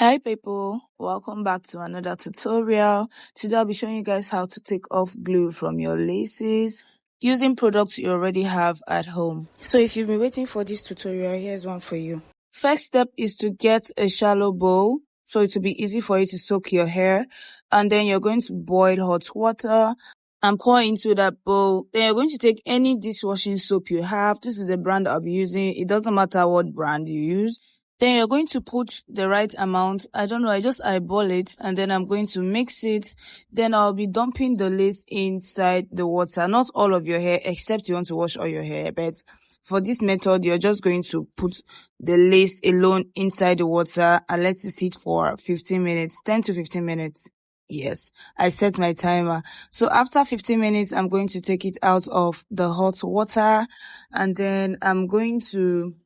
Hi people, welcome back to another tutorial. Today I'll be showing you guys how to take off glue from your laces using products you already have at home. So if you've been waiting for this tutorial, here's one for you. First step is to get a shallow bowl so it will be easy for you to soak your hair, and then you're going to boil hot water and pour into that bowl. Then you're going to take any dishwashing soap you have. This is the brand I'll be using. It doesn't matter what brand you use. Then you're going to put the right amount. I don't know, I just eyeball it, and then I'm going to mix it. Then I'll be dumping the lace inside the water. Not all of your hair, except you want to wash all your hair. But for this method, you're just going to put the lace alone inside the water and let it sit for 15 minutes, 10 to 15 minutes. Yes, I set my timer. So after 15 minutes, I'm going to take it out of the hot water, and then I'm going to...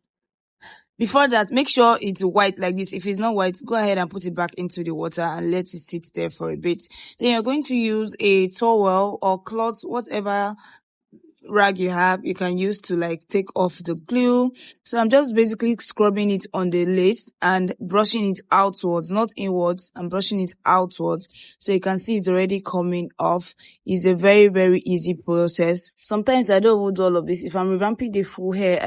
Before that, make sure it's white like this. If it's not white, go ahead and put it back into the water and let it sit there for a bit. Then you're going to use a towel or cloth, whatever rag you have, you can use to like take off the glue. So I'm just basically scrubbing it on the lace and brushing it outwards, not inwards. I'm brushing it outwards so you can see it's already coming off. It's a very, very easy process. Sometimes I don't do all of this. If I'm revamping the full hair,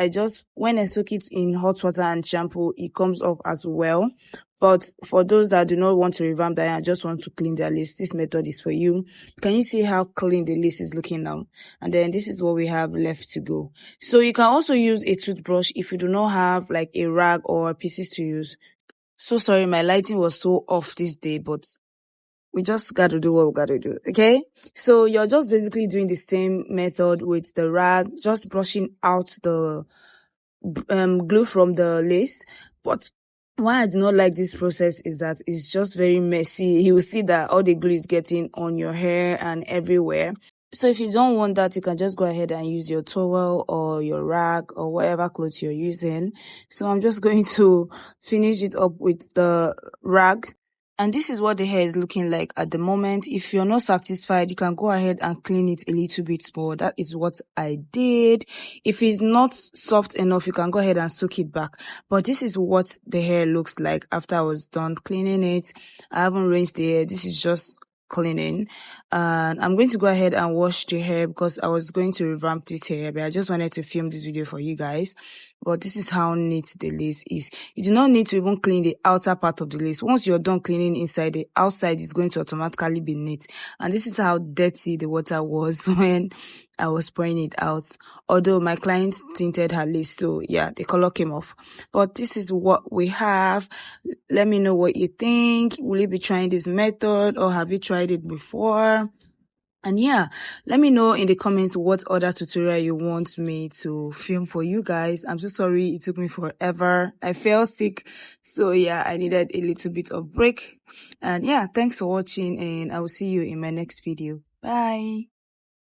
when I soak it in hot water and shampoo, it comes off as well. But for those that do not want to revamp that and just want to clean their lace, this method is for you. Can you see how clean the lace is looking now? And then this is what we have left to go. So you can also use a toothbrush if you do not have like a rag or pieces to use. So sorry, my lighting was so off this day, but we just got to do what we got to do, okay? So you're just basically doing the same method with the rag, just brushing out the glue from the lace. But why I do not like this process is that it's just very messy. You will see that all the glue is getting on your hair and everywhere. So if you don't want that, you can just go ahead and use your towel or your rag or whatever clothes you're using. So I'm just going to finish it up with the rag. And this is what the hair is looking like at the moment. If you're not satisfied, you can go ahead and clean it a little bit more. That is what I did. If it's not soft enough, you can go ahead and soak it back. But this is what the hair looks like after I was done cleaning it. I haven't rinsed the hair. This is just cleaning, and I'm going to go ahead and wash the hair because I was going to revamp this hair, but I just wanted to film this video for you guys. But this is how neat the lace is. You do not need to even clean the outer part of the lace. Once you're done cleaning inside, the outside is going to automatically be neat. And this is how dirty the water was when I was pouring it out. Although my client tinted her lace, so yeah, the color came off. But this is what we have. Let me know what you think. Will you be trying this method or have you tried it before? And yeah, let me know in the comments what other tutorial you want me to film for you guys. I'm so sorry it took me forever. I fell sick, so yeah, I needed a little bit of break. And yeah, thanks for watching, and I will see you in my next video. Bye.